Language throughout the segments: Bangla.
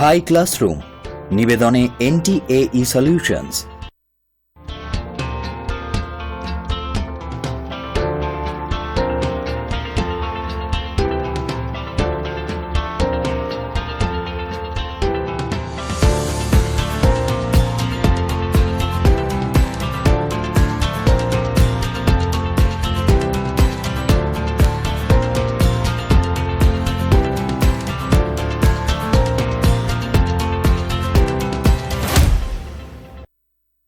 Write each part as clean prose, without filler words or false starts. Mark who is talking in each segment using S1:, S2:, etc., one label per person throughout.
S1: হাই ক্লাসরুম নিবেদনে NTAE সলিউশনস।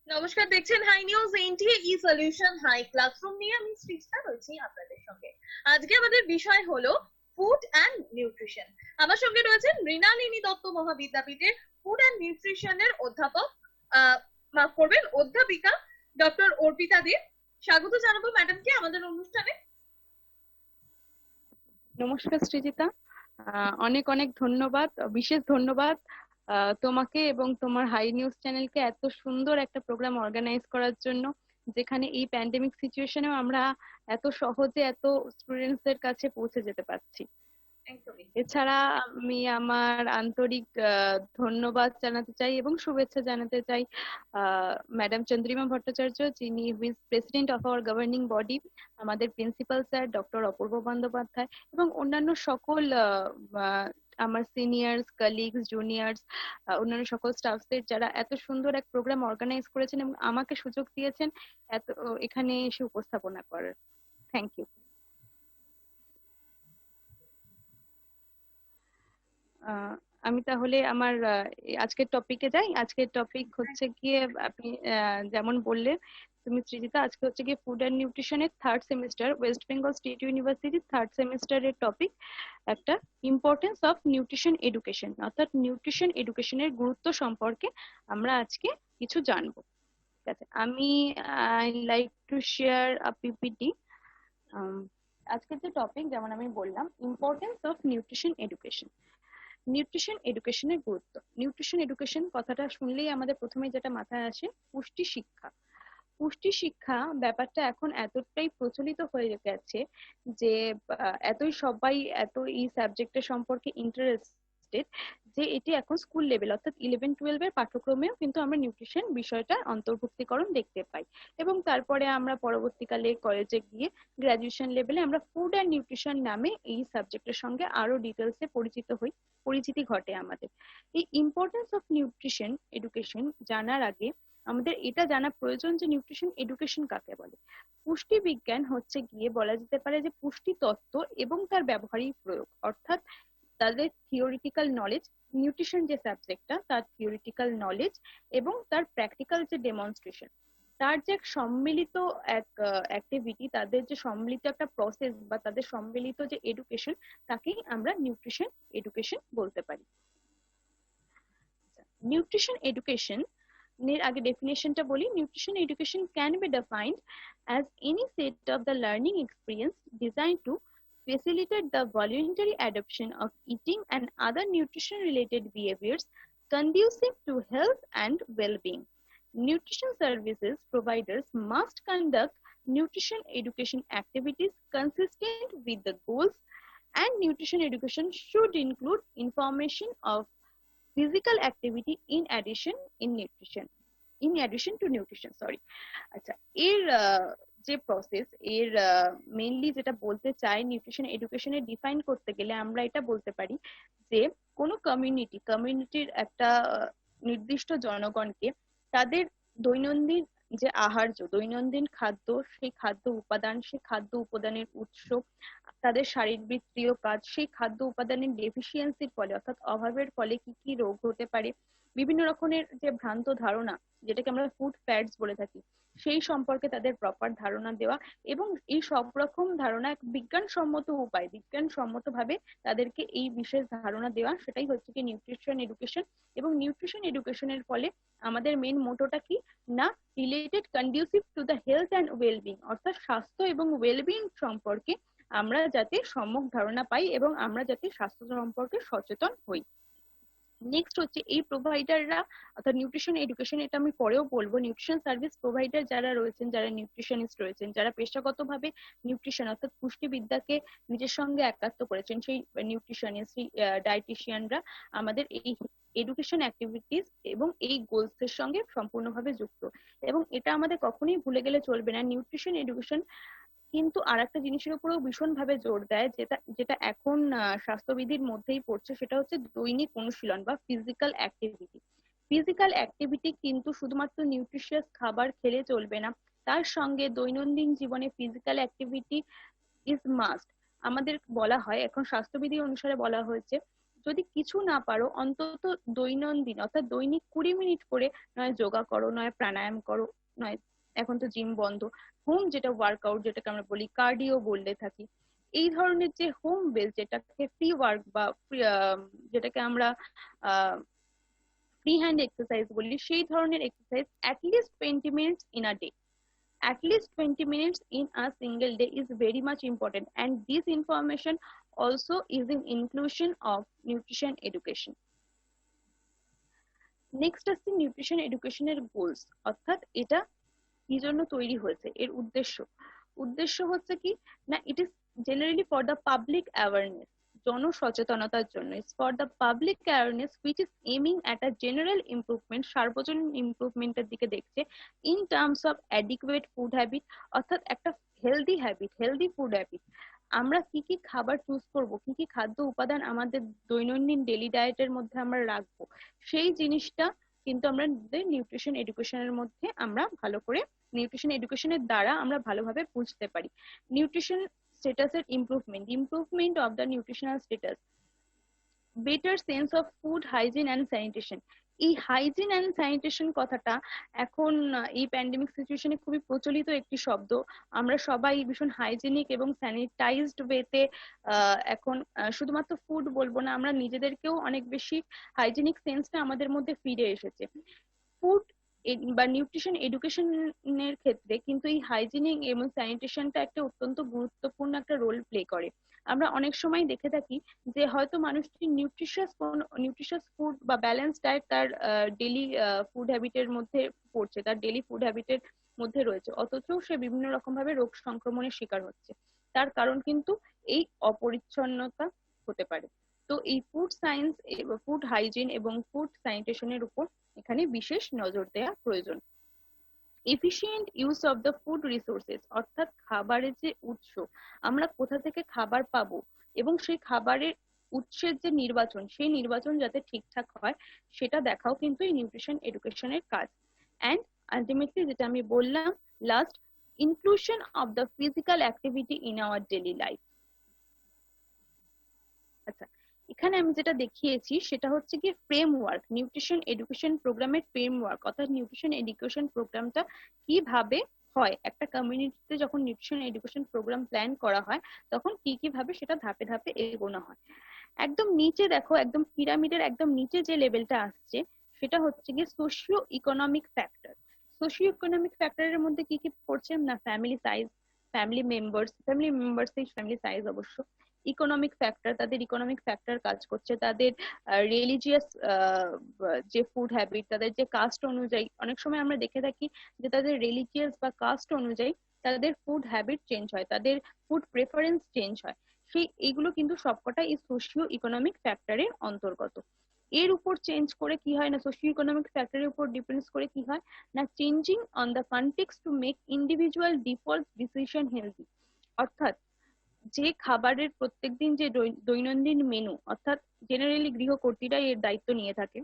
S2: নমস্কার, দেখছেন Hi news NTAE solution Hi classroom নিয়ে আমি সৃষ্টা রয়েছি আপনাদের সঙ্গে। আজকে আমাদের বিষয় হলো ফুড অ্যান্ড নিউট্রিশন। আমার সঙ্গে রয়েছেন মৃণালিনী দত্ত মহাবিদ্যাপীঠের ফুড অ্যান্ড নিউট্রিশনের অধ্যাপক মাফ করবেন অধ্যাপিকা ডক্টর অর্পিতা দে। স্বাগত জানাবো ম্যাডামকে আমাদের অনুষ্ঠানে।
S3: নমস্কার সৃজিতা, অনেক অনেক ধন্যবাদ, বিশেষ ধন্যবাদ তোমাকে এবং তোমার হাই নিউজ চ্যানেলকে এত সুন্দর একটা প্রোগ্রাম অর্গানাইজ করার জন্য, যেখানে এই প্যান্ডেমিক সিচুয়েশনেও আমরা এত সহজে এত স্টুডেন্টসদের কাছে পৌঁছে যেতে পারছি। এছাড়া আমি আমার আন্তরিক ধন্যবাদ জানাতে চাই এবং শুভেচ্ছা জানাতে চাই ম্যাডাম চন্দ্রিমা ভট্টাচার্য, যিনি president of our governing body, আমাদের প্রিন্সিপাল স্যার ডক্টর অপূর্ব বন্দ্যোপাধ্যায় এবং অন্যান্য সকল আমার সিনিয়র্স, কলিগস, জুনিয়র্স, অন্যান্য সকল স্টাফদের যারা এত সুন্দর এক প্রোগ্রাম অর্গানাইজ করেছেন এবং আমাকে সুযোগ দিয়েছেন এত এখানে এসে উপস্থাপনা করার। Thank you. আমি তাহলে আমার আজকের টপিকে যাই। আজকের টপিক হচ্ছে গিয়ে আপনি যেমন বললেন তুমি সৃজিতা, আজকে হচ্ছে গিয়ে ফুড অ্যান্ড নিউট্রিশনের third semester, West Bengal state ইউনিভার্সিটির থার্ড সেমিস্টারের টপিক একটা ইম্পর্টেন্স অফ নিউট্রিশন এডুকেশন, অর্থাৎ নিউট্রিশন এডুকেশনের গুরুত্ব সম্পর্কে আমরা আজকে কিছু জানবো। ঠিক আছে, আমি I like to share a PPT. আজকের যে টপিক, যেমন আমি বললাম, importance of nutrition education. Nutrition এডুকেশনের গুরুত্ব। নিউট্রিশন এডুকেশন কথাটা শুনলেই আমাদের প্রথমে যেটা মাথায় আসে পুষ্টি শিক্ষা। পুষ্টি শিক্ষা ব্যাপারটা এখন এতটাই প্রচলিত হয়ে গেছে যে এতই সবাই এত এই সাবজেক্টের সম্পর্কে ইন্টারেস্টেড যে এটি এখন স্কুল লেভেল অর্থাৎ 11-12 এর পাঠ্যক্রমেও কিন্তু আমরা নিউট্রিশন বিষয়টা অন্তর্ভুক্তিকরণ দেখতে পাই এবং তারপরে আমরা পরবর্তীকালে কলেজে গিয়ে গ্রাজুয়েশন লেভেলে আমরা ফুড অ্যান্ড নিউট্রিশন নামে এই সাবজেক্টের সঙ্গে আরো ডিটেলসে পরিচিতি ঘটে আমাদের। এই ইম্পর্টেন্স অফ নিউট্রিশন এডুকেশন জানার আগে আমাদের এটা জানা প্রয়োজন যে নিউট্রিশন এডুকেশন কাকে বলে। পুষ্টি বিজ্ঞান হচ্ছে গিয়ে বলা যেতে পারে যে পুষ্টি তত্ত্ব এবং তার ব্যবহারিক প্রয়োগ, অর্থাৎ তাদের থিওরিটিক্যাল নলেজ, নিউট্রিশন যে সাবজেক্টটা তার থিওরিটিক্যাল নলেজ এবং তার প্র্যাকটিক্যাল যে ডেমনস্ট্রেশন, তার যে এক সম্মিলিত এক অ্যাক্টিভিটি, তাদের যে সম্মিলিত একটা প্রসেস বা তাদের সম্মিলিত যে এডুকেশন, তাকেই আমরা নিউট্রিশন এডুকেশন বলতে পারি। নিউট্রিশন এডুকেশন এর আগে ডেফিনেশনটা বলি। Nutrition education can be defined as any set of the learning experience designed to facilitate the voluntary adoption of eating and other nutrition related behaviors conducive to health and well-being. Nutrition services providers must conduct nutrition education activities consistent with the goals, and nutrition education should include information of physical activity in addition to nutrition. আচ্ছা, এর যে প্রসেস, এর মেইনলি যেটা বলতে চাই নিউট্রিশন এডুকেশনে ডিফাইন করতে গেলে আমরা এটা বলতে পারি যে কোনো কমিউনিটির একটা নির্দিষ্ট জনগণকে তাদের দৈনন্দিন যে আহার্য, দৈনন্দিন খাদ্য, সেই খাদ্য উপাদান, সেই খাদ্য উপাদানের উৎস, তাদের শারীরবৃত্তীয় কাজ, সেই খাদ্য উপাদানের ডেফিসিয়েন্সির ফলে অর্থাৎ অভাবের ফলে কি কি রোগ হতে পারে, বিভিন্ন রকমের যে ভ্রান্ত ধারণা যেটাকে আমরা ফুড ফ্যাটস বলে থাকি, সেই সম্পর্কে তাদের প্রপার ধারণা দেওয়া এবং এই সব রকম ধারণা এক বিজ্ঞানসম্মত উপায়, বিজ্ঞানসম্মত ভাবে তাদেরকে এই বিশেষ ধারণা দেওয়া, সেটাই হচ্ছে কি নিউট্রিশন এডুকেশন। এবং নিউট্রিশন এডুকেশনের ফলে আমাদের মেন মোটোটা কি না, related conducive to the health and wellbeing, অর্থাৎ স্বাস্থ্য এবং ওয়েলবিং সম্পর্কে আমরা যাতে সম্যক ধারণা পাই এবং আমরা যাতে স্বাস্থ্য সম্পর্কে সচেতন হই। নেক্সট হচ্ছে এই প্রোভাইডাররা অর্থাৎ নিউট্রিশন এডুকেশন, এটা আমি পরেও বলবো, নিউট্রিশন সার্ভিস প্রোভাইডার যারা রয়েছেন, যারা নিউট্রিশনিস্ট রয়েছেন, যারা পেশাগতভাবে নিউট্রিশন অর্থাৎ পুষ্টিবিদ্যাকে নিজের সঙ্গে একাত্ম করেছেন, সেই নিউট্রিশনিস্ট, ডায়েটিশিয়ানরা আমাদের এই এডুকেশন অ্যাক্টিভিটিস এবং এই গোলস এর সঙ্গে সম্পূর্ণভাবে যুক্ত। এবং এটা আমাদের কখনোই ভুলে গেলে চলবে না। নিউট্রিশন এডুকেশন কিন্তু আর একটা জিনিসের উপরেও ভীষণভাবে জোর দেয়, যেটা যেটা এখন স্বাস্থ্যবিধির মধ্যেই পড়ছে, সেটা হচ্ছে দৈনিক অনুশীলন বা ফিজিক্যাল অ্যাক্টিভিটি। ফিজিক্যাল অ্যাক্টিভিটি কিন্তু শুধুমাত্র নিউট্রিশিয়াস খাবার খেলে চলবে না, তার সঙ্গে দৈনন্দিন জীবনে ফিজিক্যাল অ্যাক্টিভিটি ইজ মাস্ট। আমাদের বলা হয়, এখন স্বাস্থ্যবিধি অনুসারে বলা হয়েছে, যদি কিছু না পারো অন্তত দৈনন্দিন অর্থাৎ দৈনিক 20 মিনিট করে নয় যোগা করো, নয় প্রাণায়াম করো, নয়, এখন তো জিম বন্ধ, হোম যেটা ওয়ার্কআউট যেটাকে আমরা বলি কার্ডিও বললে থাকি, এই ধরনের যে হোম বেস যেটাকে ফ্রি ওয়ার্ক বা যেটাকে আমরা ফ্রি হ্যান্ড এক্সারসাইজ বলি, সেই ধরনের exercise at least 20 minutes in a day, at least 20 minutes in a single day is very much important, and this information also is in inclusion of nutrition education. Next আছে নিউট্রিশন এডুকেশনের গোলস, অর্থাৎ এটা কি জন্য তৈরি হয়েছে, এর উদ্দেশ্য। উদ্দেশ্য হচ্ছে কি না, it is generally for the public awareness, জনসচেতনতার জন্য, is for the public awareness which is aiming at a general improvement, সার্বজনীন ইমপ্রুভমেন্টের দিকে দেখছে, in terms of adequate food habit, অর্থাৎ একটা healthy habit, healthy food habit, আমরা কি কি খাবার চুজ করব, কি কি খাদ্য উপাদান আমাদের দৈনন্দিন ডেলি ডায়েটের মধ্যে আমরা রাখবো, সেই জিনিসটা কিন্তু আমরা নিউট্রিশন এডুকেশনের মধ্যে আমরা ভালো করে, নিউট্রিশন এডুকেশনের দ্বারা আমরা ভালোভাবে বুঝতে পারি। নিউট্রিশন স্ট্যাটাসের improvement, improvement of the nutritional status, better sense of food hygiene and sanitation. এই হাইজিন অ্যান্ড স্যানিটেশন কথাটা এখন এই প্যান্ডেমিক সিচুয়েশনে খুবই প্রচলিত একটি শব্দ। আমরা সবাই ভীষণ হাইজিনিক এবং স্যানিটাইজড ওয়েতে এখন শুধুমাত্র ফুড বলবো না, আমরা নিজেদেরকেও অনেক বেশি হাইজিনিক সেন্সটা আমাদের মধ্যে ফিরে এসেছে। ফুড বা নিউট্রিশন এডুকেশনের ক্ষেত্রে কিন্তু এই হাইজিনিক এবং স্যানিটেশনটা একটা অত্যন্ত গুরুত্বপূর্ণ একটা রোল প্লে করে। আমরা অনেক সময় দেখে থাকি যে হয়তো মানুষটি নিউট্রিশিয়াস ফুড বা ব্যালেন্স ডায়েট তার ডেলি ফুড হ্যাবিটের মধ্যে পড়ছে, তার ডেলি ফুড হ্যাবিটের মধ্যে রয়েছে, অথচ সে বিভিন্ন রকম ভাবে রোগ সংক্রমণের শিকার হচ্ছে। তার কারণ কিন্তু এই অপরিচ্ছন্নতা হতে পারে। তো এই ফুড সায়েন্স, ফুড হাইজিন এবং ফুড স্যানিটেশনের উপর এখানে বিশেষ নজর দেওয়া প্রয়োজন। Efficient use of the food resources, অর্থাৎ খাবারের যে উৎস, আমরা কোথা থেকে খাবার পাবো এবং সেই খাবারের উৎসের যে নির্বাচন, সেই নির্বাচন যাতে ঠিকঠাক হয় সেটা দেখাও কিন্তু এই নিউট্রিশন এডুকেশনের কাজ। অ্যান্ড আলটিমেটলি যেটা আমি বললাম last, inclusion of the physical activity in our daily life. আচ্ছা, এখানে আমি যেটা দেখিয়েছি সেটা হচ্ছে কি ফ্রেমওয়ার্ক, নিউট্রিশন এডুকেশন প্রোগ্রামের ফ্রেমওয়ার্ক, অর্থাৎ নিউট্রিশন এডুকেশন প্রোগ্রামটা কিভাবে হয়, একটা কমিউনিটিতে যখন নিউট্রিশন এডুকেশন প্রোগ্রাম প্ল্যান করা হয় তখন কি কি ভাবে সেটা ধাপে ধাপে এগোনো হয়। একদম নিচে দেখো, একদম পিরামিডের একদম নিচে যে লেভেলটা আসছে সেটা হচ্ছে গিয়ে socio economic factor. Socio economic ফ্যাক্টরের মধ্যে কি কি পড়ছে না, ফ্যামিলি সাইজ, ফ্যামিলি সাইজ অবশ্য, ইকোনমিক ফ্যাক্টর, তাদের ইকোনমিক ফ্যাক্টর কাজ করছে, তাদের রিলিজিয়াস যে ফুড হ্যাবিট, তাদের যে কাস্ট অনুযায়ী, অনেক সময় আমরা দেখে থাকি যে তাদের রিলিজিয়াস বা কাস্ট অনুযায়ী তাদের ফুড হ্যাবিট চেঞ্জ হয়, তাদের ফুড প্রেফারেন্স চেঞ্জ হয়, সেই এগুলো কিন্তু সবকটা এই সোশিও ইকোনমিক ফ্যাক্টরের অন্তর্গত। এর উপর চেঞ্জ করে কি হয় না, সোশিও ইকোনমিক ফ্যাক্টরের উপর ডিপেন্ডস করে কি হয় না, changing on the context to make individual default decision healthy. অর্থাৎ যে খাবারের প্রত্যেকদিন যে দৈনন্দিন মেনু, অর্থাৎ জেনারেলি গৃহকর্তীরাই এর দায়িত্ব নিয়ে থাকে,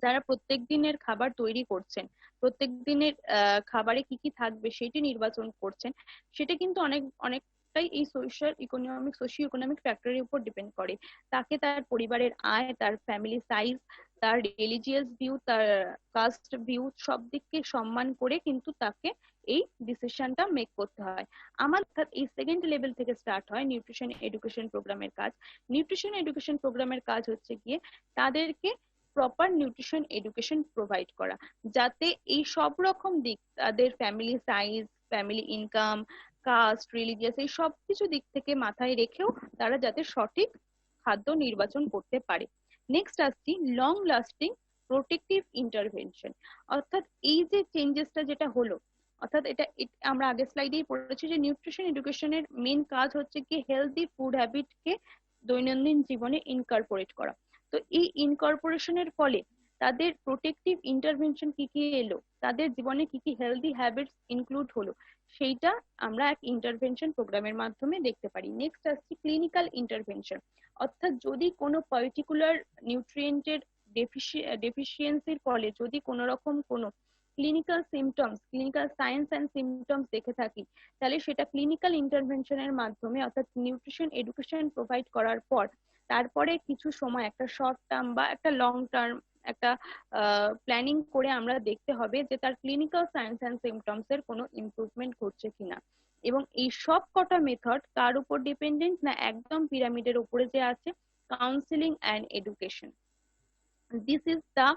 S3: যারা প্রত্যেক দিনের খাবার তৈরি করছেন, প্রত্যেক দিনের খাবারে কি কি থাকবে সেটি নির্বাচন করছেন, সেটা কিন্তু অনেকটাই এই সোশিও ইকোনমিক ফ্যাক্টরের উপর ডিপেন্ড করে। তাকে তার পরিবারের আয়, তার ফ্যামিলি সাইজ, তার রিলিজিয়াস ভিউ, তার কাস্ট ভিউ, সব দিককে সম্মান করে কিন্তু তাকে এই ডিসিশনটা মেক করতে হয়। আমার এই সেকেন্ড লেভেল থেকে স্টার্ট হয় নিউট্রিশন এডুকেশন প্রোগ্রামের কাজ। নিউট্রিশন এডুকেশন প্রোগ্রামের কাজ হচ্ছে গিয়ে তাদেরকে প্রপার নিউট্রিশন এডুকেশন প্রোভাইড করা, যাতে এই সব রকম দিক, তাদের family size, family income, caste, religious, এই সব কিছু দিক থেকে মাথায় রেখেও তারা যাতে সঠিক খাদ্য নির্বাচন করতে পারে। নেক্সট আসছি লং লাস্টিং প্রোটেক্টিভ ইন্টারভেনশন, অর্থাৎ এই যে চেঞ্জেসটা যেটা হলো, অর্থাৎ আমরা আগের স্লাইডেই পড়েছি যে নিউট্রিশন এডুকেশনের মেন কাজ হচ্ছে কি হেলদি ফুড হ্যাবিটকে দৈনন্দিন জীবনে ইনকর্পোরেট করা। তো এই ইনকর্পোরেশনের ফলে তাদের প্রোটেক্টিভ ইন্টারভেনশন কি কি এলো, তাদের জীবনে কি কি হেলদি হ্যাবিটস ইনক্লুড হলো, সেইটা আমরা এক ইন্টারভেনশন প্রোগ্রামের মাধ্যমে দেখতে পারি। নেক্সট আসছে ক্লিনিক্যাল ইন্টারভেনশন, অর্থাৎ যদি কোনো পার্টিকুলার নিউট্রিয়েন্টের ডেফিসিয়েন্সির ফলে যদি কোনো রকম কোনো clinical symptoms, clinical science and symptoms দেখে থাকি, তাহলে সেটা ক্লিনিক্যাল ইন্টারভেনশনের মাধ্যমে অর্থাৎ নিউট্রিশন এডুকেশন প্রোভাইড করার পর তারপরে কিছু সময় একটা শর্ট টার্ম বা একটা লং টার্ম একটা প্ল্যানিং করে আমরা দেখতে হবে যে তার ক্লিনিক্যাল সাইন্স অ্যান্ড সিমটমস এর কোনো ইমপ্রুভমেন্ট ঘটছে কিনা। এবং এই সব কটা মেথড কার উপর ডিপেন্ডেন্ট না, একদম পিরামিডের উপরে যে আছে counselling and education. This is the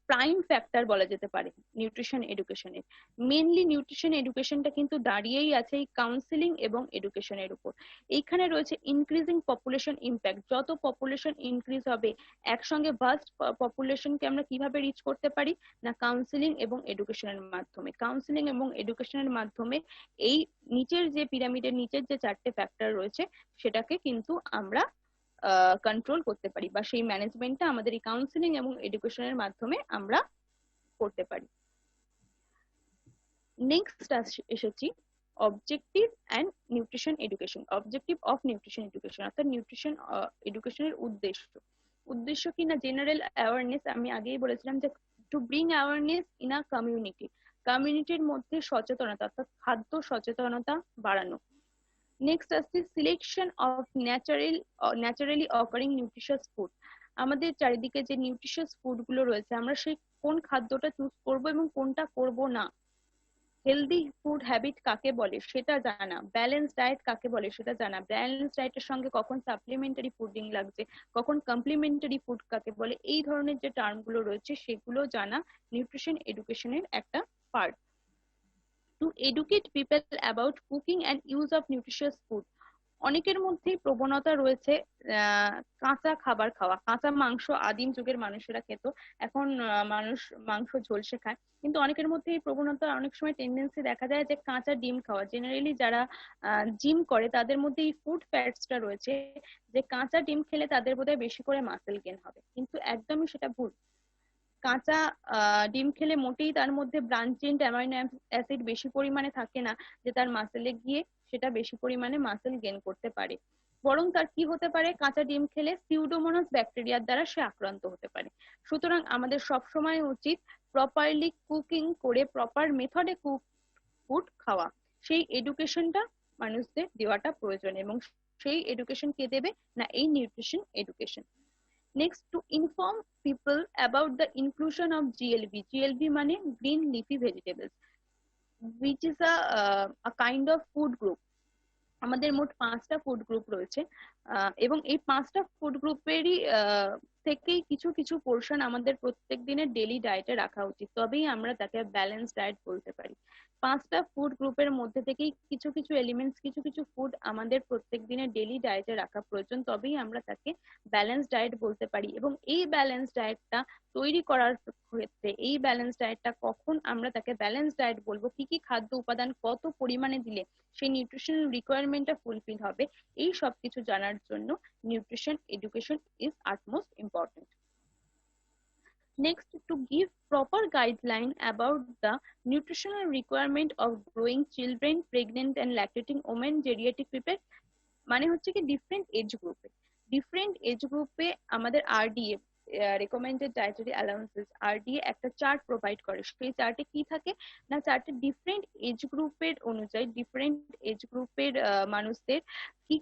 S3: prime factor বলা যেতে পারে নিউট্রিশন এডুকেশনের। মেনলি নিউট্রিশন এডুকেশনটা কিন্তু দাঁড়িয়েই আছে এই কাউন্সিলিং এবং এডুকেশনের উপর। এইখানে রয়েছে ইনক্রিজিং পপুলেশন ইম্প্যাক্ট, যত পপুলেশন ইনক্রিজ হবে একসঙ্গে ভাস্ট পপুলেশনকে আমরা কিভাবে রিচ করতে পারি না কাউন্সিলিং এবং এডুকেশনের মাধ্যমে। কাউন্সিলিং এবং এডুকেশনের মাধ্যমে এই নিচের যে পিরামিডের নিচের যে চারটে ফ্যাক্টর রয়েছে সেটাকে কিন্তু আমরা কন্ট্রোল করতে পারি, বা সেই ম্যানেজমেন্টটা আমাদের এই কাউন্সিলিং এবং এডুকেশনের মাধ্যমে আমরা করতে পারি। নেক্সট এসেছি objective and nutrition education, objective of nutrition education, অর্থাৎ নিউট্রিশন এডুকেশনের উদ্দেশ্য কি না জেনারেল অ্যাওয়ারনেস। আমি আগেই বলেছিলাম যে to bring awareness in a কমিউনিটির মধ্যে সচেতনতা, অর্থাৎ খাদ্য সচেতনতা বাড়ানো। নেক্সট আসছে selection of naturally occurring nutritious food, আমাদের চারিদিকে যে নিউট্রিশাস ফুড গুলো রয়েছে আমরা সেই কোন খাদ্যটা চুজ করব এবং কোনটা করব না। হেলদি ফুড হ্যাবিট কাকে বলে সেটা জানা, ব্যালেন্স ডায়েট কাকে বলে সেটা জানা, ব্যালেন্স ডায়েটের সঙ্গে কখন সাপ্লিমেন্টারি ফুডিং লাগছে, কখন কমপ্লিমেন্টারি ফুড কাকে বলে, এই ধরনের যে টার্ম গুলো রয়েছে সেগুলো জানা নিউট্রিশন এডুকেশনের একটা part. Two educate people about cooking and use of nutritious food, অনেকের মধ্যেই প্রবণতা রয়েছে কাঁচা খাবার খাওয়া, কাঁচা মাংস আদিম যুগের মানুষেরা খেত, এখন মানুষ মাংস ঝলসে খায়, কিন্তু অনেকের মধ্যে এই প্রবণতা অনেক সময় টেন্ডেন্সি দেখা যায় যে কাঁচা ডিম খাওয়া। জেনারেলি যারা জিম করে তাদের মধ্যে এই ফুড ফ্যাটসটা রয়েছে যে কাঁচা ডিম খেলে তাদের বোধহয় বেশি করে মাসেল গেন হবে, কিন্তু একদমই সেটা ভুল। কাঁচা ডিম খেলে মোটেই তার মধ্যে ব্রাঞ্চেন্ট অ্যামাইনো অ্যাসিড বেশি পরিমাণে থাকে না যে তার মাসেলে গিয়ে সেটা বেশি পরিমাণে মাসেল গেইন করতে পারে, বরং তার কি হতে পারে কাঁচা ডিম খেলে সিউডোমোনাস ব্যাকটেরিয়ার দ্বারা সে আক্রান্ত হতে পারে। সুতরাং আমাদের সব সময় উচিত প্রপারলি কুকিং করে প্রপার মেথডে ফুড খাওয়া, সেই এডুকেশনটা মানুষদের দেওয়াটা প্রয়োজন, এবং সেই এডুকেশন কে দেবে না এই nutrition education. Next, to inform people about the inclusion of GLB. GLB মানে green leafy vegetables, which is a kind of food group. আমাদের মোট 5টা ফুড গ্রুপ রয়েছে, এবং এই 5টা ফুড গ্রুপেরই থেকেই কিছু কিছু পোর্শন আমাদের প্রত্যেক দিনের ডেইলি ডায়েটে রাখা উচিত, তবেই আমরা তাকে ব্যালেন্স ডায়েট বলতে পারি। 5টা ফুড গ্রুপের মধ্যে থেকেই কিছু কিছু এলিমেন্টস, কিছু কিছু ফুড আমাদের প্রত্যেক দিনের ডেইলি ডায়েটে রাখা প্রয়োজন, তবেই আমরা তাকে ব্যালেন্স ডায়েট বলতে পারি। এবং এই ব্যালেন্স ডায়েটটা তৈরি করার ক্ষেত্রে, এই ব্যালেন্স ডায়েটটা কখন আমরা তাকে ব্যালেন্স ডায়েট বলবো, কি কি খাদ্য উপাদান কত পরিমাণে দিলে সেই নিউট্রিশনাল রিকোয়ারমেন্টটা ফুলফিল হবে, এই সব কিছু জানার জন্য nutrition education is utmost important. Next, to give proper guideline about the nutritional requirement of growing children, pregnant and lactating women, geriatric people, মানে হচ্ছে কি ডিফারেন্ট এজ গ্রুপে আমাদের RDA recommended dietary allowances, RDA একটা চার্ট প্রোভাইড করে। সেই চার্টে কি থাকে না, চার্টে ডিফারেন্ট এজ গ্রুপের অনুযায়ী ডিফারেন্ট এজ গ্রুপের মানুষদের কি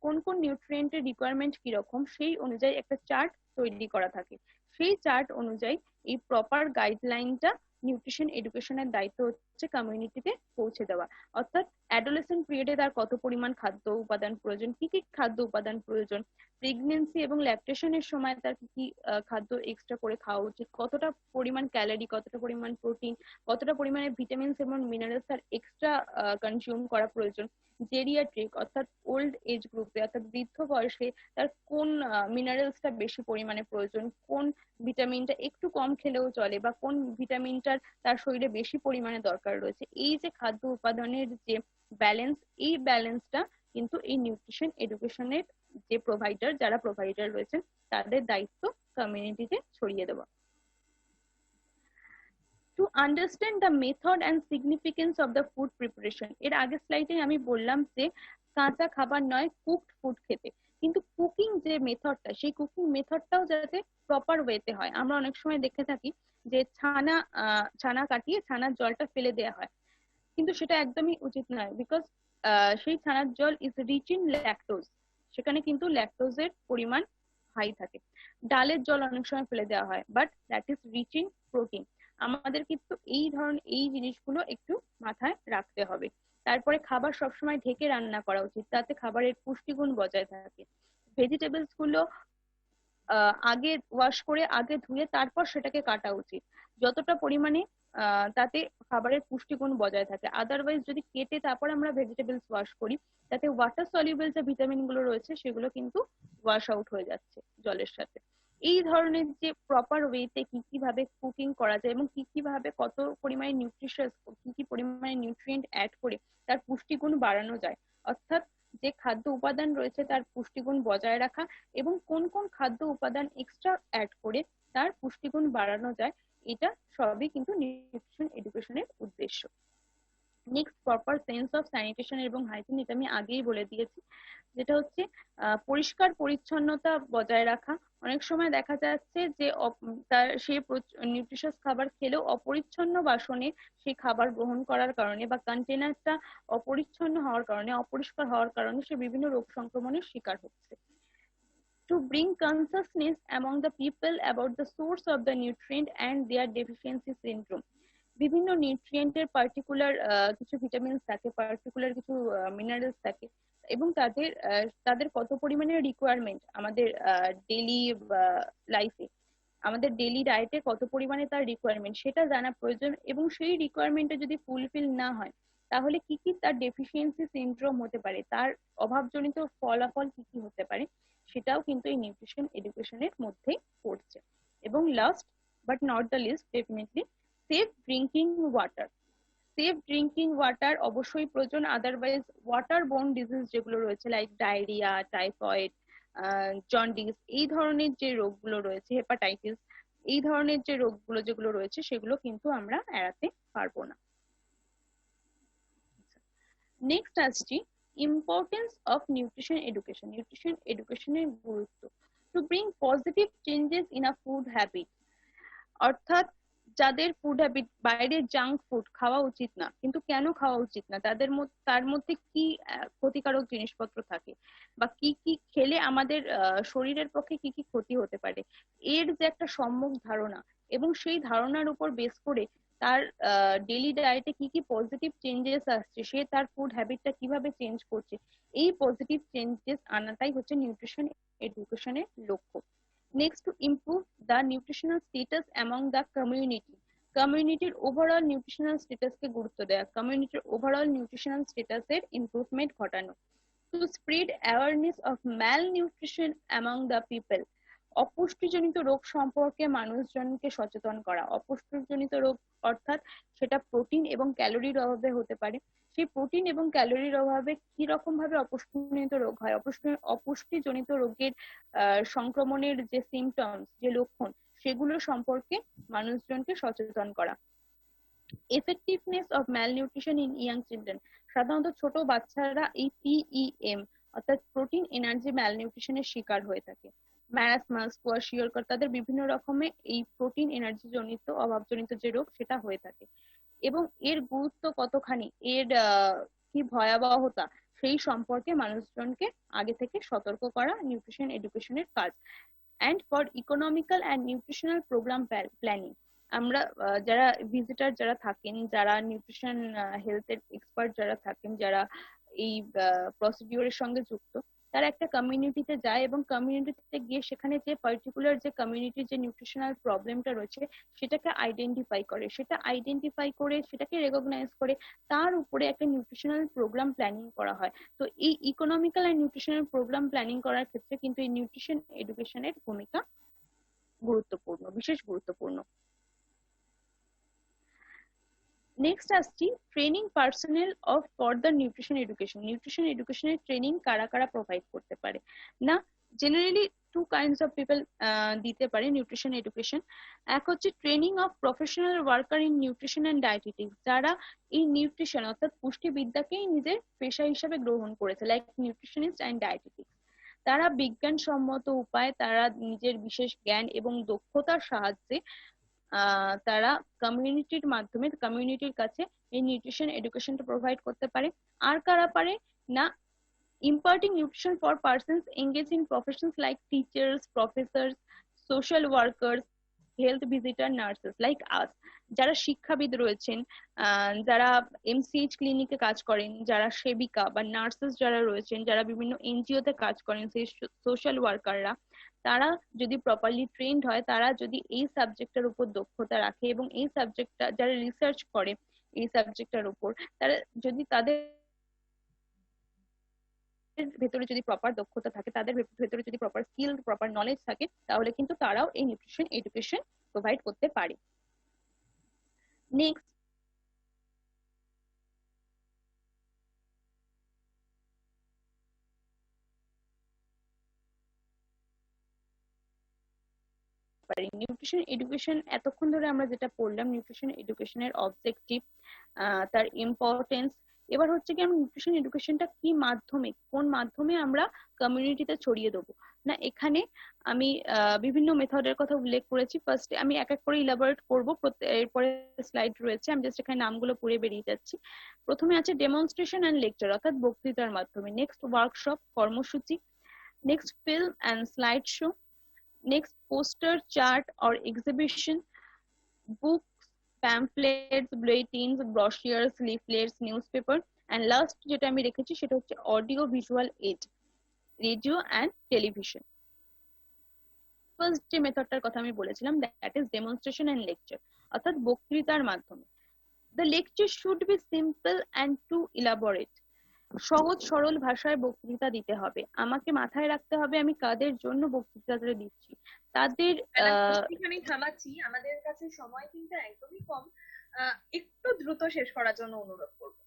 S3: কোন কোন নিউট্রিয়েন্টের রিকোয়ারমেন্ট কিরকম সেই অনুযায়ী একটা চার্ট তৈরি করা থাকে। সেই চার্ট অনুযায়ী এই প্রপার গাইডলাইনটা নিউট্রিশন এডুকেশনের দায়িত্ব হচ্ছে কমিউনিটিতে পৌঁছে দেওয়া। অর্থাৎ অ্যাডোলেসেন্ট পিরিয়ডে তার কত পরিমাণ খাদ্য উপাদান প্রয়োজন, কি কি খাদ্য উপাদান প্রয়োজন, প্রেগনেন্সি এবং ল্যাকটেশনের সময় তার কি কি খাদ্য এক্সট্রা করে খাওয়া উচিত, কতটা পরিমাণ ক্যালোরি, কতটা পরিমাণ প্রোটিন, কতটা পরিমাণে ভিটামিনস এবং মিনারেলস তার এক্সট্রা কনজিউম করা প্রয়োজন। জেরিয়াট্রিক অর্থাৎ ওল্ড এজ গ্রুপে অর্থাৎ বৃদ্ধ বয়সে তার কোন মিনারেলসটা বেশি পরিমাণে প্রয়োজন, কোন ভিটামিনটা একটু কম খেলেও চলে বা কোন ভিটামিনটার তার শরীরে বেশি পরিমাণে দরকার রয়েছে। এই যে খাদ্য উপাদানের যে ব্যালেন্স, এই ব্যালেন্সটা কিন্তু এই নিউট্রিশন এডুকেশনের যে প্রোভাইডার, যারা প্রোভাইডার রয়েছেন তাদের দায়িত্ব কমিউনিটিতে ছড়িয়ে দেওয়া। To understand the method and significance of the food preparation, এর আগের স্লাইডে আমি বললাম যে কাঁচা খাবার নয়, কুকড ফুড খেতে, কিন্তু কুকিং যে মেথডটা, সেই কুকিং মেথডটাও যাতে প্রপার ওয়েতে হয়। আমরা অনেক সময় দেখে থাকি যে ছানা কাটিয়ে ছানার জলটা ফেলে দেওয়া হয়, কিন্তু সেটা একদমই উচিত নয়, বিকজ সেই ছানার জল ইজ রিচ ইন ল্যাকটোজ, সেখানে কিন্তু ল্যাকটোজের পরিমাণ হাই থাকে। ডালের জল অনেক সময় ফেলে দেওয়া হয়, but that is rich in protein. আমাদের কিন্তু এই জিনিসগুলো একটু মাথায় রাখতে হবে। তারপরে খাবার সবসময় ঢেকে রান্না করা উচিত, তাতে খাবারের পুষ্টিগুণ বজায় থাকে। ভেজিটেবলস গুলো আগে ওয়াশ করে, আগে ধুয়ে তারপর সেটাকে কাটা উচিত, যতটা পরিমাণে তাতে খাবারের পুষ্টিগুণ বজায় থাকে। আদারওয়াইজ যদি কেটে তারপর আমরা ভেজিটেবলস ওয়াশ করি, তাতে ওয়াটার সলিউবল যে ভিটামিন গুলো রয়েছে সেগুলো কিন্তু ওয়াশ আউট হয়ে যাচ্ছে জলের সাথে। এই ধরনের যে প্রপার ওয়েতে কি কিভাবে কুকিং করা যায় এবং কি কিভাবে কত পরিমাণে নিউট্রিশাস, কি কি পরিমাণে নিউট্রিয়েন্ট অ্যাড করে তার পুষ্টিগুণ বাড়ানো যায়, অর্থাৎ যে খাদ্য উপাদান রয়েছে তার পুষ্টিগুণ বজায় রাখা এবং কোন কোন খাদ্য উপাদান এক্সট্রা অ্যাড করে তার পুষ্টিগুণ বাড়ানো যায়, এটা সবই কিন্তু নিউট্রিশন এডুকেশনের উদ্দেশ্য। Next, proper sense of sanitation এবং হাইজিন, এটা আমি আগেই বলে দিয়েছি, যেটা হচ্ছে পরিষ্কার পরিচ্ছন্নতা বজায় রাখা। অনেক সময় দেখা যাচ্ছে যে সে নিউট্রিশাস খাবার খেলেও অপরিচ্ছন্ন বাসনে সেই খাবার গ্রহণ করার কারণে বা কন্টেনারটা অপরিচ্ছন্ন হওয়ার কারণে, অপরিষ্কার হওয়ার কারণে সে বিভিন্ন রোগ সংক্রমণের শিকার হচ্ছে। To bring consciousness among the people about the source of the nutrient and their deficiency syndrome, বিভিন্ন নিউট্রিয়েন্টের পার্টিকুলার কিছু ভিটামিনস থাকে, পার্টিকুলার কিছু মিনারেলস থাকে এবং তাদের কত পরিমাণে রিকোয়ারমেন্ট আমাদের ডেইলি লাইফে, আমাদের ডেইলি ডায়েটে কত পরিমাণে তার রিকোয়ারমেন্ট সেটা জানা প্রয়োজন। এবং সেই রিকোয়ারমেন্টটা যদি ফুলফিল না হয় তাহলে কি কি তার ডেফিসিয়েন্সি সিনড্রোম হতে পারে, তার অভাবজনিত ফলাফল কি কি হতে পারে, সেটাও কিন্তু এই নিউট্রিশন এডুকেশনের মধ্যেই পড়ছে। এবং last but not the least, definitely safe drinking water. Safe drinking water অবশ্যই প্রয়োজন, আদারওয়াইজ ওয়াটার বোর্ন ডিজিজ যেগুলো রয়েছে লাইক ডায়রিয়া, টাইফয়েড, জন্ডিস, এই ধরনের যে রোগগুলো রয়েছে, হেপাটাইটিস, এই ধরনের যে রোগগুলো যেগুলো রয়েছে সেগুলো কিন্তু আমরা এড়াতে পারবো না। নেক্সট আসছি importance of nutrition education, nutrition এডুকেশনের গুরুত্ব। To bring positive changes in a food habit, অর্থাৎ যাদের ফুড হ্যাবিট, বাইরে জাঙ্ক ফুড খাওয়া উচিত না, কিন্তু কেন খাওয়া উচিত না, তার মধ্যে কি ক্ষতিকারক জিনিসপত্র থাকে বা কি কি খেলে আমাদের শরীরের পক্ষে কি কি ক্ষতি হতে পারে, এর যে একটা সম্যক ধারণা এবং সেই ধারণার উপর বেস করে তার ডেইলি ডায়েটে কি কি পজিটিভ চেঞ্জেস আসছে, সে তার ফুড হ্যাবিটটা কিভাবে চেঞ্জ করছে, এই পজিটিভ চেঞ্জেস আনাটাই হচ্ছে নিউট্রিশন এডুকেশনের লক্ষ্য। Next, to improve the nutritional status among the community, কমিউনিটির ওভারঅল নিউট্রিশনাল স্ট্যাটাসকে গুরুত্ব দেওয়া, কমিউনিটির ওভারঅল নিউট্রিশনাল স্ট্যাটাসের ইমপ্রুভমেন্ট ঘটানো। To spread awareness of malnutrition among the people, অপুষ্টিজনিত রোগ সম্পর্কে মানুষজনকে সচেতন করা। অপুষ্টিজনিত রোগ অর্থাৎ সেটা প্রোটিন এবং ক্যালোরির অভাবে হতে পারে, সেই প্রোটিন এবং ক্যালোরির অভাবে কি রকম ভাবে অপুষ্টিজনিত রোগ হয়, অপুষ্টিজনিত রোগের সংক্রমণের যে সিমটমস, যে লক্ষণ, সেগুলো সম্পর্কে মানুষজনকে সচেতন করা। Effectiveness of malnutrition in young children, সাধারণত ছোট বাচ্চারা এই PEM অর্থাৎ প্রোটিন এনার্জি ম্যালনিউট্রিশনের শিকার হয়ে থাকে। ম্যারাসমাস, কোয়াশিওরকর, তাদের বিভিন্ন রকমের এই প্রোটিন এনার্জি জনিত অভাবজনিত যে রোগ সেটা হয়ে থাকে। এবং এর গুরুত্ব কতখানি, এর কি ভয়াবহতা, সেই সম্পর্কে মানুষজনকে আগে থেকে সতর্ক করা নিউট্রিশন এডুকেশনের কাজ। And for economical and nutritional program planning, আমরা যারা ভিজিটার যারা থাকেন, যারা নিউট্রিশন হেলথের এক্সপার্ট যারা থাকেন, যারা এই প্রসিডিওরের সঙ্গে যুক্ত, তারা একটা কমিউনিটিতে যায় এবং কমিউনিটিতে গিয়ে সেখানে যে পার্টিকুলার যে কমিউনিটির যে নিউট্রিশনাল প্রবলেমটা রয়েছে সেটাকে আইডেন্টিফাই করে, সেটা আইডেন্টিফাই করে সেটাকে রেকগনাইজ করে তার উপরে একটা নিউট্রিশনাল প্রোগ্রাম প্ল্যানিং করা হয়। তো এই economical and nutritional program planning করার ক্ষেত্রে কিন্তু এই নিউট্রিশন এডুকেশনের ভূমিকা গুরুত্বপূর্ণ, বিশেষ গুরুত্বপূর্ণ। নেক্সট আসছি training personnel of further nutrition education. Nutrition এডুকেশনের ট্রেনিং কারা কারা প্রোভাইড করতে পারে? না, generally two kinds of people দিতে পারে নিউট্রিশন এডুকেশন। এক হচ্ছে training of professional worker in nutrition and dietetics, যারা এই নিউট্রিশন অর্থাৎ পুষ্টিবিদ্যাকেই নিজের পেশা হিসেবে গ্রহণ করেছে, লাইক নিউট্রিশনিস্ট অ্যান্ড ডায়েটিটিক্স। তারা বিজ্ঞানসম্মত উপায়ে, তারা নিজের বিশেষ জ্ঞান এবং দক্ষতার সাহায্যে তারা কমিউনিটির মাধ্যমে, কমিউনিটির কাছে এই নিউট্রিশন এডুকেশনটা প্রোভাইড করতে পারে। আর কারা পারে? না, imparting nutrition for persons engaged in professions like teachers, professors, social workers, health visitor, nurses like us, যারা শিক্ষাবিদ রয়েছেন, যারা এমসিএইচ ক্লিনিকে কাজ করেন, যারা সেবিকা বা নার্সেস যারা রয়েছেন, যারা বিভিন্ন এনজিও তে কাজ করেন, সেই সোশ্যাল ওয়ার্কাররা, তারা যদি প্রপারলি ট্রেন্ড হয়, তারা যদি এই সাবজেক্টের উপর দক্ষতা রাখে এবং এই সাবজেক্টটা যারা রিসার্চ করে এই সাবজেক্টটার উপর, তারা যদি তাদের ভেতরে যদি প্রপার দক্ষতা থাকে, তাদের ভেতরে যদি প্রপার স্কিল, প্রপার নলেজ থাকে, তাহলে কিন্তু তারাও এই নিউট্রিশন এডুকেশন প্রোভাইড করতে পারে। নেক্সট নিউট্রিশন এডুকেশন, এতক্ষণ ধরে আমরা যেটা পড়লাম নিউট্রিশন এডুকেশনের অবজেক্টিভ, তার ইম্পর্টেন্স। এবার হচ্ছে কি আমরা নিউট্রিশন এডুকেশনটা কি মাধ্যমে, কোন মাধ্যমে আমরা কমিউনিটিতে ছড়িয়ে দেবো। না, এখানে আমি বিভিন্ন মেথডের কথা উল্লেখ করেছি। ফার্স্টে আমি এক এক করে ইলাবোরেট করবো, এরপরে স্লাইড রয়েছে, আমি জাস্ট এখানে নামগুলো পড়ে বেরিয়ে যাচ্ছি। প্রথমে আছে ডেমনস্ট্রেশন অ্যান্ড লেকচার অর্থাৎ বক্তৃতার মাধ্যমে, নেক্সট ওয়ার্কশপ কর্মসূচি, next film and slide show, next poster, chart or exhibition, books, pamphlets, bulletins, brochures, leaflets, newspaper, and last যেটা আমি রেখেছি সেটা হচ্ছে audio visual aid, radio and television. First যে মেথডটার কথা আমি বলেছিলাম, that is demonstration and lecture অর্থাৎ বক্তৃতার মাধ্যমে। The lecture should be simple and to elaborate, সহজ সরল ভাষায় বক্তৃতা দিতে হবে। আমাকে মাথায় রাখতে হবে আমি কাদের জন্য বক্তৃতাটা দিচ্ছি, তাদের
S2: এখানেই থামাচ্ছি, আমাদের কাছে সময় কিন্তু একদমই কম, একটু দ্রুত শেষ করার জন্য অনুরোধ করব।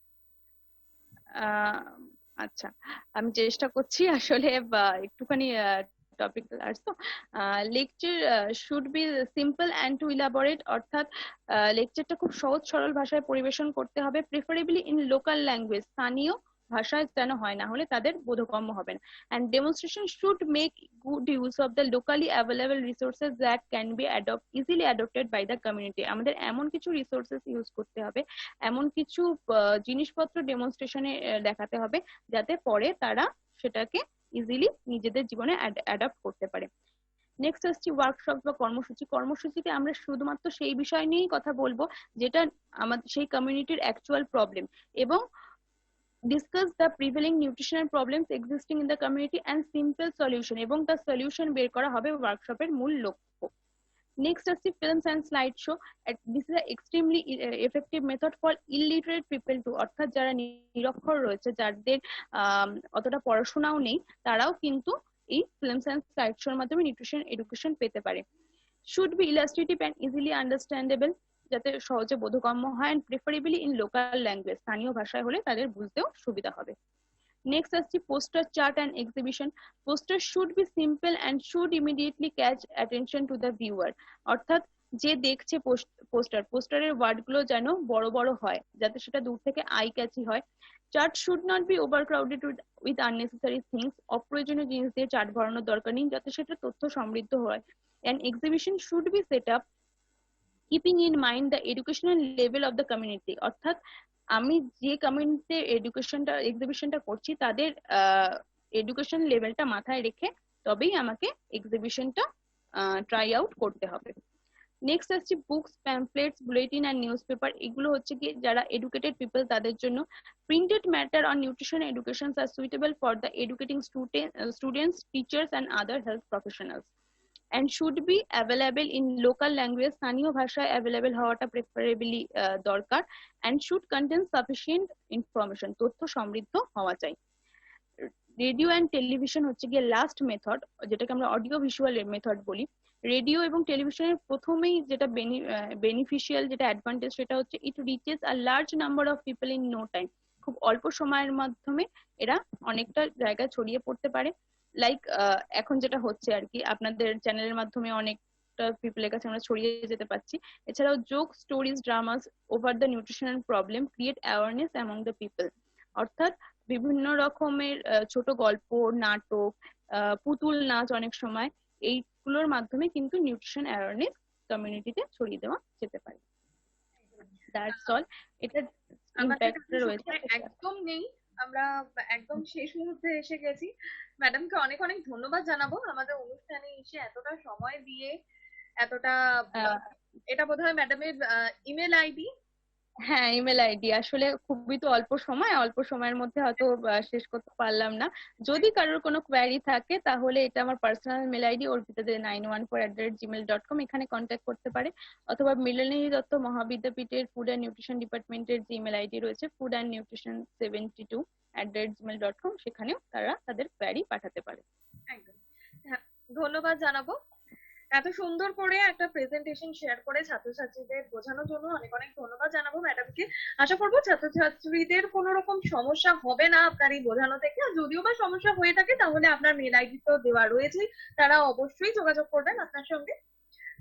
S3: আচ্ছা, আমি চেষ্টা করছি আসলে একটুখানি টপিক আসতো। Lecture should be simple and to elaborate অর্থাৎ লেকচারটা খুব সহজ সরল ভাষায় পরিবেশন করতে হবে, প্রেফারেবলি ইন লোকাল ল্যাঙ্গুয়েজ, স্থানীয় ভাষায় যেন হয়, না হলে তাদের বোধগম্য হবে না। and demonstration should make good use of the locally available resources that can be easily adopted by the community। আমাদের এমন কিছু রিসোর্সেস ইউজ করতে হবে, এমন কিছু জিনিসপত্র ডেমনস্ট্রেশনে দেখাতে হবে যাতে পরে তারা সেটাকে ইজিলি নিজেদের জীবনে অ্যাডাপ্ট করতে পারে। নেক্সট আসছি ওয়ার্কশপ বা কর্মসূচি। কর্মসূচিতে আমরা শুধুমাত্র সেই বিষয় নিয়েই কথা বলবো যেটা আমাদের সেই কমিউনিটির অ্যাকচুয়াল প্রবলেম, এবং discuss the prevailing nutritional problems existing in the community and simple solution, এবং তার সলিউশন বের করা হবে ওয়ার্কশপের মূল লক্ষ্য। নেক্সট আসছে films and slide show. This is extremely effective method for illiterate people to, অর্থাৎ যারা নিরক্ষর রয়েছে, যাদের অতটা পড়াশোনাও নেই, তারাও কিন্তু এই ফিল্মস অ্যান্ড স্লাইড শোর মাধ্যমে নিউট্রিশন এডুকেশন পেতে পারে। Should be illustrative and easily understandable, যাতে সহজে বোধগম্য হয়, and preferably in local language, স্থানীয় ভাষায় হলে তাদের বুঝতেও সুবিধা হবে। নেক্সট আসছি poster, chart and exhibition. Poster should be simple and should immediately catch attention to the viewer, অর্থাৎ যে দেখছে পোস্টারের ওয়ার্ড গুলো যেন বড় বড় হয়, যাতে সেটা দূর থেকে আই ক্যাচি হয়। Chart should not be overcrowded with unnecessary things, অপ্রয়োজনীয় জিনিস দিয়ে চার্ট ভরানোর দরকার নেই, যাতে সেটা তথ্য সমৃদ্ধ হয়। And exhibition should be set up keeping in mind the educational level of the community, অর্থাৎ আমি যে কমিউনিটিতে এক্সিবিশনটা করছি তাদের এডুকেশন লেভেলটা মাথায় রেখে তবেই আমাকে এক্সিবিশনটা ট্রাই আউট করতে হবে। নেক্সট আসছে books, pamphlets, bulletin and newspaper. এগুলো হচ্ছে কি যারা এডুকেটেড পিপল তাদের জন্য। Printed matter on nutrition education আর suitable for the educating students, teachers and other health professionals and should be available in local language, স্থানীয় ভাষায় অ্যাভেলেবেল হওয়াটা প্রেফারেবলি দরকার, and should contain sufficient information, তথ্য সমৃদ্ধ হওয়া চাই। রেডিও অ্যান্ড টেলিভিশন হচ্ছে গিয়ে লাস্ট মেথড, যেটাকে আমরা অডিও ভিজুয়াল মেথড বলি। রেডিও এবং টেলিভিশনের প্রথমেই যেটা বেনিফিশিয়াল, যেটা অ্যাডভান্টেজ, সেটা হচ্ছে it reaches a large number of people in no time. খুব অল্প সময়ের মাধ্যমে এরা অনেকটা জায়গায় ছড়িয়ে পড়তে পারে। লাইক এখন যেটা হচ্ছে আর কি, আপনাদের চ্যানেলের মাধ্যমে অনেকটা পিপলের কাছে আমরা ছড়িয়ে যেতে পারছি। এছাড়াও joke, stories, dramas over the nutritional problem create awareness among the people. অর্থাৎ বিভিন্ন রকমের ছোট গল্প, নাটক, পুতুল নাচ অনেক সময় এইগুলোর মাধ্যমে কিন্তু নিউট্রিশন অ্যাওয়ারনেস কমিউনিটিতে ছড়িয়ে দেওয়া যেতে পারে। That's all. এটা ইম্প্যাক্ট রয়েছে
S2: একদম নেই, আমরা একদম শেষ মুহূর্তে এসে গেছি। ম্যাডামকে অনেক অনেক ধন্যবাদ জানাবো আমাদের অনুষ্ঠানে এসে এতটা সময় দিয়ে, এতটা। এটা বোধহয় ম্যাডামের ইমেল আইডি।
S3: হ্যাঁ, ইমেল আইডি। আসলে খুবই তো অল্প সময়ের মধ্যে হয়তো শেষ করতে পারলাম না। যদি কারোর কোনো কোয়ারি থাকে তাহলে এটা আমার পার্সোনাল মেল আইডি orpita914@gmail.com, এখানে কন্ট্যাক্ট করতে পারে। অথবা মৃণালিনী দত্ত মহাবিদ্যাপীঠের ফুড অ্যান্ড নিউট্রিশন ডিপার্টমেন্টের যে ইমেল আইডি রয়েছে foodandnutrition72@gmail.com, সেখানেও তারা তাদের কোয়ারি পাঠাতে পারে।
S2: একদম, হ্যাঁ, ধন্যবাদ জানাবো এত সুন্দর করে একটা প্রেজেন্টেশন শেয়ার করে ছাত্রছাত্রীদের বোঝানোর জন্য। অনেক অনেক ধন্যবাদ জানাবো ম্যাডামকে। আশা করবো ছাত্রছাত্রীদের কোনো রকম সমস্যা হবে না আপনার এই বোঝানো থেকে। আর যদিও বা সমস্যা হয়ে থাকে তাহলে আপনার মেল আইডি তো দেওয়া রয়েছে, তারা অবশ্যই যোগাযোগ করবেন আপনার সঙ্গে।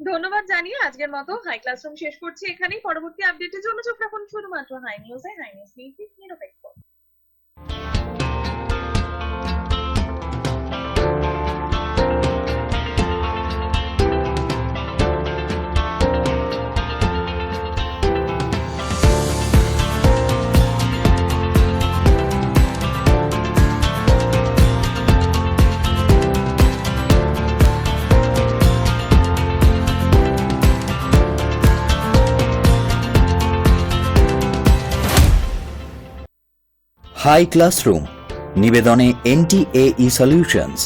S2: ধন্যবাদ জানিয়ে আজকের মতো হাই ক্লাসরুম শেষ করছি এখানেই। পরবর্তী আপডেটের জন্য চোখ রাখুন শুধুমাত্র হাই নিউজে। হাই নিউজ নিরপেক্ষ।
S1: হাই ক্লাসরুম নিবেদনে NTAE সলিউশনস।